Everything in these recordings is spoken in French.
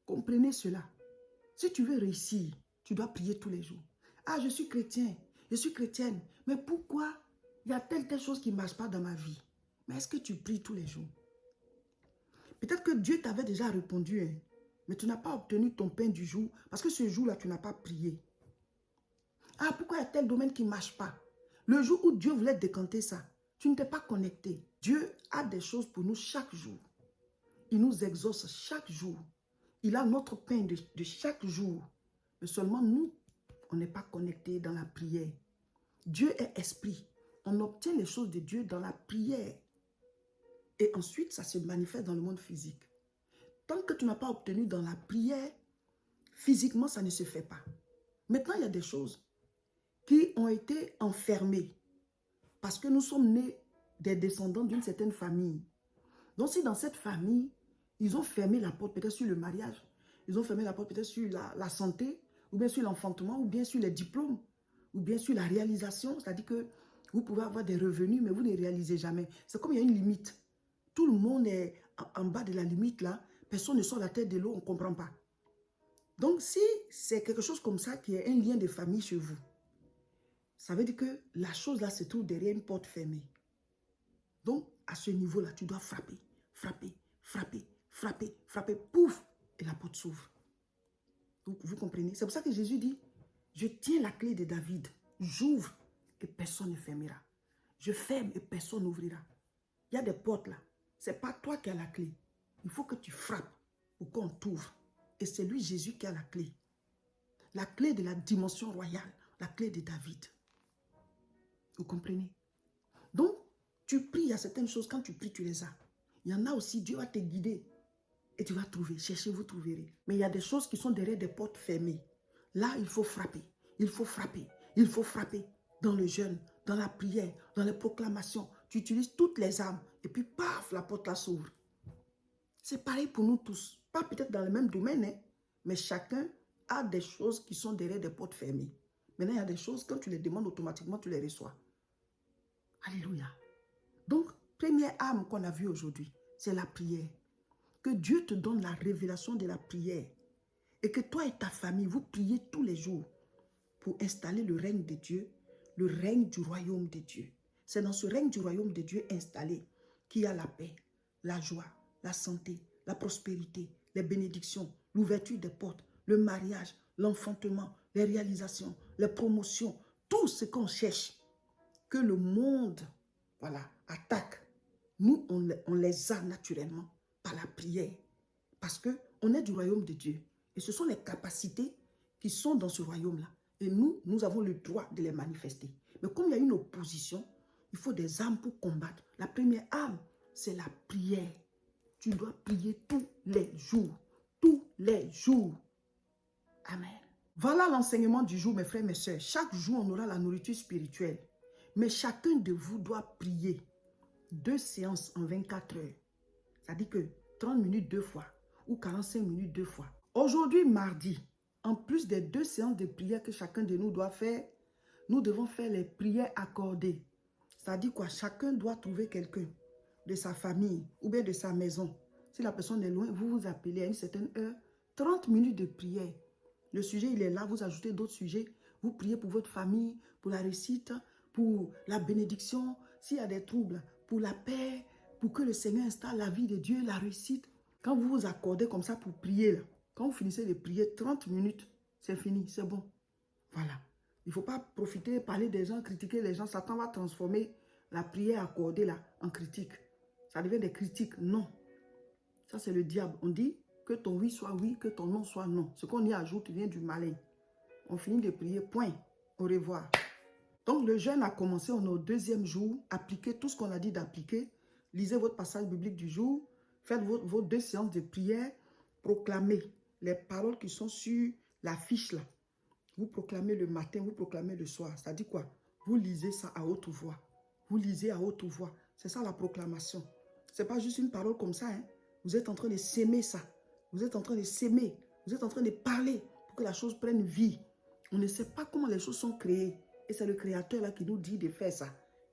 Comprenez cela. Si tu veux réussir, tu dois prier tous les jours. Ah, je suis chrétien, je suis chrétienne. Mais pourquoi il y a telle chose qui ne marche pas dans ma vie? Mais est-ce que tu pries tous les jours? Peut-être que Dieu t'avait déjà répondu, hein, mais tu n'as pas obtenu ton pain du jour parce que ce jour-là, tu n'as pas prié. Ah, pourquoi il y a tel domaine qui ne marche pas? Le jour où Dieu voulait décanter ça, tu ne t'es pas connecté. Dieu a des choses pour nous chaque jour. Il nous exauce chaque jour. Il a notre pain de chaque jour. Mais seulement nous, on n'est pas connectés dans la prière. Dieu est esprit. On obtient les choses de Dieu dans la prière. Et ensuite, ça se manifeste dans le monde physique. Tant que tu n'as pas obtenu dans la prière, physiquement, ça ne se fait pas. Maintenant, il y a des choses qui ont été enfermées parce que nous sommes nés des descendants d'une certaine famille. Donc, si dans cette famille, ils ont fermé la porte peut-être sur le mariage, ils ont fermé la porte peut-être sur la santé, ou bien sur l'enfantement, ou bien sur les diplômes, ou bien sur la réalisation, c'est-à-dire que vous pouvez avoir des revenus, mais vous ne réalisez jamais. C'est comme il y a une limite. Tout le monde est en bas de la limite là, personne ne sort la tête de l'eau, on ne comprend pas. Donc, si c'est quelque chose comme ça qui est un lien de famille chez vous, ça veut dire que la chose là se trouve derrière une porte fermée. Donc, à ce niveau-là, tu dois frapper, frapper, frapper, frapper, frapper, pouf, et la porte s'ouvre. Vous comprenez? C'est pour ça que Jésus dit, je tiens la clé de David, j'ouvre et personne ne fermera. Je ferme et personne n'ouvrira. Il y a des portes là, ce n'est pas toi qui as la clé. Il faut que tu frappes pour qu'on t'ouvre. Et c'est lui, Jésus, qui a la clé. La clé de la dimension royale, la clé de David. Vous comprenez? Donc, tu pries, il y a certaines choses, quand tu pries, tu les as. Il y en a aussi, Dieu va te guider et tu vas trouver. Cherchez, vous trouverez. Mais il y a des choses qui sont derrière des portes fermées. Là, il faut frapper. Il faut frapper. Il faut frapper. Dans le jeûne, dans la prière, dans les proclamations. Tu utilises toutes les armes. Et puis, paf, la porte là s'ouvre. C'est pareil pour nous tous. Pas peut-être dans le même domaine, hein, mais chacun a des choses qui sont derrière des portes fermées. Maintenant, il y a des choses, quand tu les demandes automatiquement, tu les reçois. Alléluia. Donc, première arme qu'on a vue aujourd'hui, c'est la prière. Que Dieu te donne la révélation de la prière. Et que toi et ta famille, vous priez tous les jours pour installer le règne de Dieu, le règne du royaume de Dieu. C'est dans ce règne du royaume de Dieu installé qu'il y a la paix, la joie, la santé, la prospérité, les bénédictions, l'ouverture des portes, le mariage, l'enfantement, les réalisations, les promotions, tout ce qu'on cherche, que le monde, voilà, attaque. Nous, on les a naturellement par la prière. Parce qu'on est du royaume de Dieu. Et ce sont les capacités qui sont dans ce royaume-là. Et nous avons le droit de les manifester. Mais comme il y a une opposition, il faut des armes pour combattre. La première arme, c'est la prière. Tu dois prier tous les jours. Tous les jours. Amen. Voilà l'enseignement du jour, mes frères, mes sœurs. Chaque jour, on aura la nourriture spirituelle. Mais chacun de vous doit prier 2 séances en 24 heures. Ça dit que 30 minutes 2 fois ou 45 minutes 2 fois. Aujourd'hui, mardi, en plus des 2 séances de prière que chacun de nous doit faire, nous devons faire les prières accordées. Ça dit quoi? Chacun doit trouver quelqu'un de sa famille ou bien de sa maison. Si la personne est loin, vous vous appelez à une certaine heure, 30 minutes de prière. Le sujet, il est là, vous ajoutez d'autres sujets. Vous priez pour votre famille, pour la réussite, pour la bénédiction, s'il y a des troubles, pour la paix, pour que le Seigneur installe la vie de Dieu, la réussite. Quand vous vous accordez comme ça pour prier, là, quand vous finissez de prier 30 minutes, c'est fini, c'est bon. Voilà. Il ne faut pas profiter, parler des gens, critiquer les gens. Satan va transformer la prière accordée là en critique. Ça devient des critiques. Non. Ça, c'est le diable. On dit que ton oui soit oui, que ton non soit non. Ce qu'on y ajoute vient du malin. On finit de prier, point. Au revoir. Donc, le jeûne a commencé, on est au 2e jour. Appliquez tout ce qu'on a dit d'appliquer. Lisez votre passage biblique du jour. Faites vos 2 séances de prière. Proclamez les paroles qui sont sur la fiche là. Vous proclamez le matin, vous proclamez le soir. Ça dit quoi? Vous lisez ça à haute voix. Vous lisez à haute voix. C'est ça la proclamation. Ce n'est pas juste une parole comme ça. Hein. Vous êtes en train de s'aimer ça. Vous êtes en train de s'aimer. Vous êtes en train de parler pour que la chose prenne vie. On ne sait pas comment les choses sont créées. Et c'est le Créateur là qui nous dit de faire ça.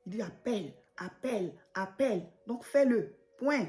Il dit appelle, appelle, appelle. Donc fais-le. Point.